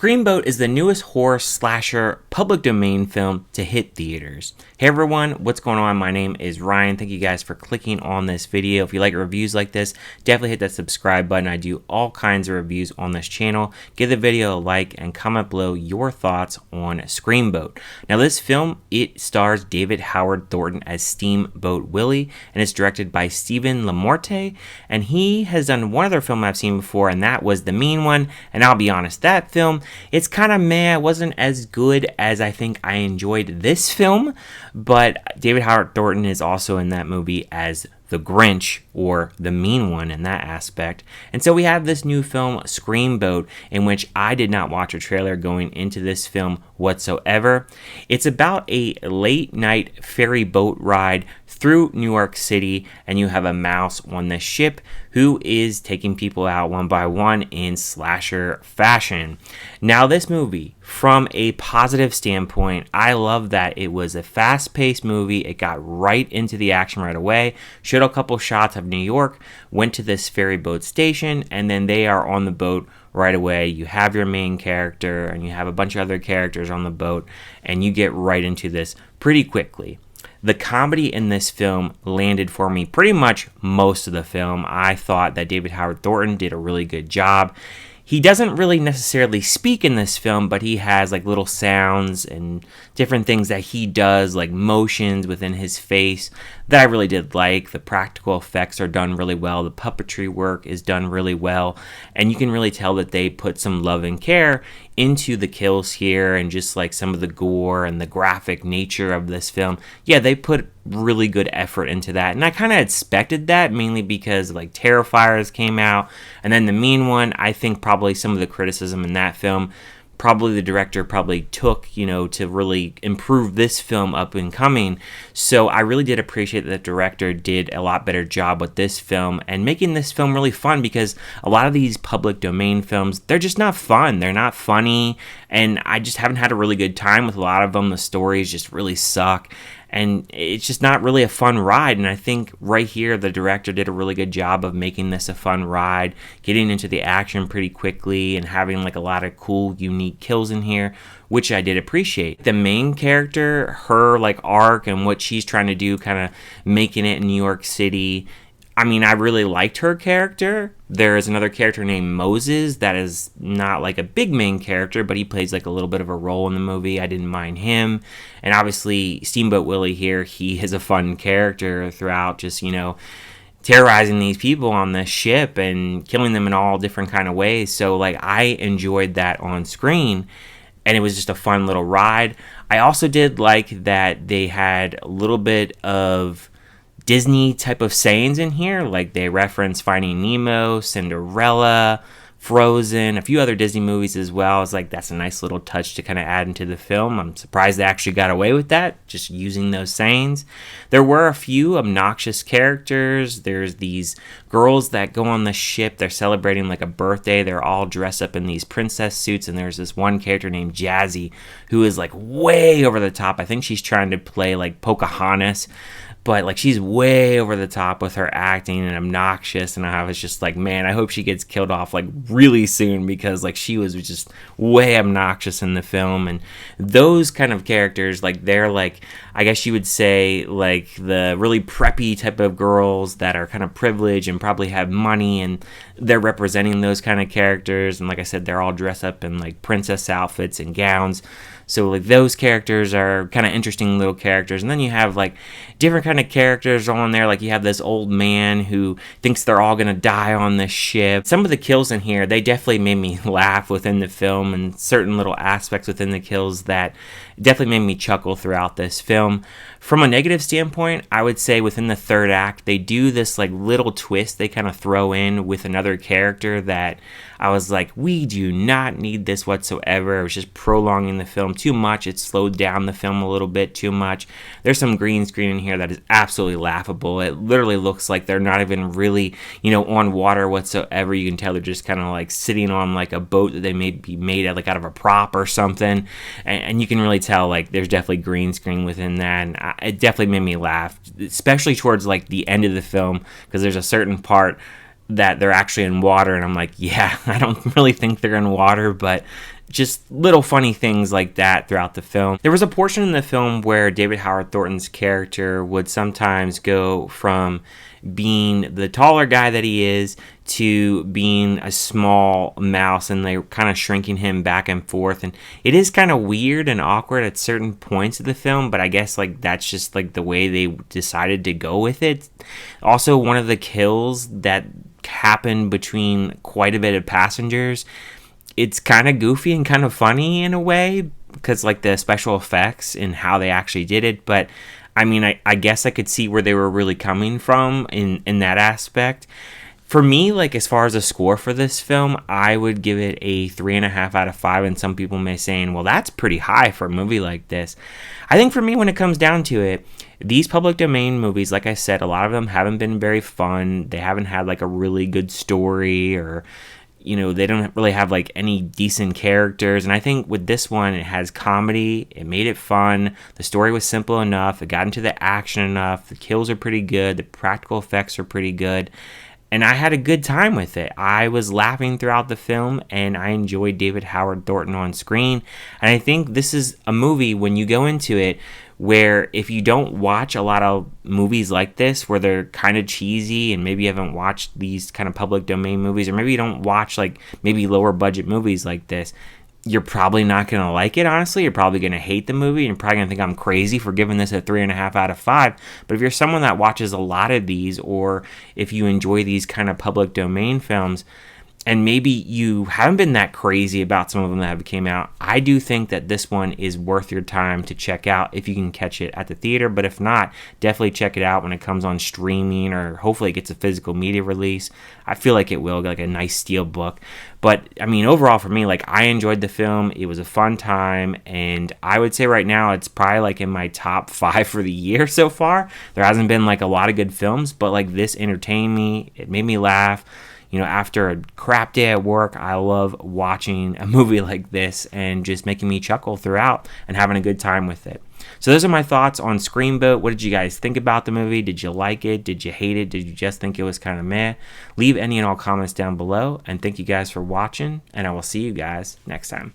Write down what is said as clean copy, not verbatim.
Screamboat is the newest horror slasher public domain film to hit theaters. Hey everyone, what's going on? My name is Ryan. Thank you guys for clicking on this video. If you like reviews like this, definitely hit that subscribe button. I do all kinds of reviews on this channel. Give the video a like and comment below your thoughts on Screamboat. Now this film, it stars David Howard Thornton as Steamboat Willie, and it's directed by LaMorte, and he has done one other film I've seen before, and that was The Mean One. And I'll be honest, that film, it's kind of meh. It wasn't as good as I think I enjoyed this film, but David Howard Thornton is also in that movie as the Grinch, or the Mean One in that aspect. And so we have this new film, Screamboat, in which I did not watch a trailer going into this film whatsoever. It's about a late night ferry boat ride through New York City, and you have a mouse on the ship who is taking people out one by one in slasher fashion. Now this movie, from a positive standpoint, I love that it was a fast-paced movie. It got right into the action right away, showed a couple shots of New York, went to this ferry boat station, and then they are on the boat right away. You have your main character, and you have a bunch of other characters on the boat, and you get right into this pretty quickly. The comedy in this film landed for me pretty much most of the film. I thought that David Howard Thornton did a really good job. He doesn't really necessarily speak in this film, but he has like little sounds and different things that he does, like motions within his face, that I really did like. The practical effects are done really well. The puppetry work is done really well. And you can really tell that they put some love and care into the kills here, and just like some of the gore and the graphic nature of this film. Yeah, they put really good effort into that, and I kind of expected that, mainly because like Terrifiers came out, and then The Mean One. I think probably some of the criticism in that film, probably the director probably took, to really improve this film up and coming. So I really did appreciate that the director did a lot better job with this film and making this film really fun, because a lot of these public domain films, they're just not fun. They're not funny, and I just haven't had a really good time with a lot of them. The stories just really suck, and it's just not really a fun ride. And I think right here, the director did a really good job of making this a fun ride, getting into the action pretty quickly, and having like a lot of cool, unique kills in here, which I did appreciate. The main character, her like arc and what she's trying to do, kind of making it in New York City, I mean, I really liked her character. There is another character named Moses that is not like a big main character, but he plays like a little bit of a role in the movie. I didn't mind him. And obviously, Steamboat Willie here, he is a fun character throughout, just, terrorizing these people on this ship and killing them in all different kind of ways. So, like, I enjoyed that on screen, and it was just a fun little ride. I also did like that they had a little bit of Disney type of sayings in here, like they reference Finding Nemo, Cinderella, Frozen, a few other Disney movies as well. It's like that's a nice little touch to kind of add into the film. I'm surprised they actually got away with that, just using those sayings. There were a few obnoxious characters. There's these girls that go on the ship. They're celebrating like a birthday. They're all dressed up in these princess suits, and there's this one character named Jazzy who is like way over the top. I think she's trying to play like Pocahontas, but like she's way over the top with her acting and obnoxious, and I was just like, man, I hope she gets killed off like really soon, because like she was just way obnoxious in the film. And those kind of characters, like they're like, I guess you would say like the really preppy type of girls that are kind of privileged and probably have money, and they're representing those kind of characters. And like I said, they're all dressed up in like princess outfits and gowns. So like those characters are kind of interesting little characters. And then you have like different kind of characters on there. Like you have this old man who thinks they're all gonna die on this ship. Some of the kills in here, they definitely made me laugh within the film, and certain little aspects within the kills that definitely made me chuckle throughout this film. From a negative standpoint, I would say within the third act, they do this like little twist they kind of throw in with another character that I was like, we do not need this whatsoever. It was just prolonging the film too much. It slowed down the film a little bit too much. There's some green screen in here that is absolutely laughable. It literally looks like they're not even really, on water whatsoever. You can tell they're just kind of like sitting on like a boat that they may be made like out of a prop or something. And you can really tell like there's definitely green screen within that. And it definitely made me laugh, especially towards like the end of the film, because there's a certain part that they're actually in water, and I'm like, yeah, I don't really think they're in water, but just little funny things like that throughout the film. There was a portion in the film where David Howard Thornton's character would sometimes go from being the taller guy that he is to being a small mouse, and they're kind of shrinking him back and forth, and it is kind of weird and awkward at certain points of the film, but I guess like that's just like the way they decided to go with it. Also, one of the kills that happened between quite a bit of passengers, it's kind of goofy and kind of funny in a way because like the special effects and how they actually did it, but I mean, I guess I could see where they were really coming from in that aspect. For me, like as far as a score for this film, I would give it a 3.5 out of 5, and some people may say, well, that's pretty high for a movie like this. I think for me, when it comes down to it, these public domain movies, like I said, a lot of them haven't been very fun. They haven't had like a really good story, or they don't really have like any decent characters. And I think with this one, it has comedy. It made it fun. The story was simple enough. It got into the action enough. The kills are pretty good. The practical effects are pretty good. And I had a good time with it. I was laughing throughout the film, and I enjoyed David Howard Thornton on screen. And I think this is a movie, when you go into it, where if you don't watch a lot of movies like this, where they're kind of cheesy, and maybe you haven't watched these kind of public domain movies, or maybe you don't watch like maybe lower budget movies like this, you're probably not going to like it, honestly. You're probably going to hate the movie, and you're probably going to think I'm crazy for giving this a 3.5 out of 5. But if you're someone that watches a lot of these, or if you enjoy these kind of public domain films, and maybe you haven't been that crazy about some of them that have came out, I do think that this one is worth your time to check out if you can catch it at the theater. But if not, definitely check it out when it comes on streaming, or hopefully it gets a physical media release. I feel like it will, like a nice steel book. But I mean, overall for me, like I enjoyed the film. It was a fun time, and I would say right now it's probably like in my top 5 for the year so far. There hasn't been like a lot of good films, but like this entertained me. It made me laugh. After a crap day at work, I love watching a movie like this and just making me chuckle throughout and having a good time with it. So those are my thoughts on Screamboat. What did you guys think about the movie? Did you like it? Did you hate it? Did you just think it was kind of meh? Leave any and all comments down below, and thank you guys for watching, and I will see you guys next time.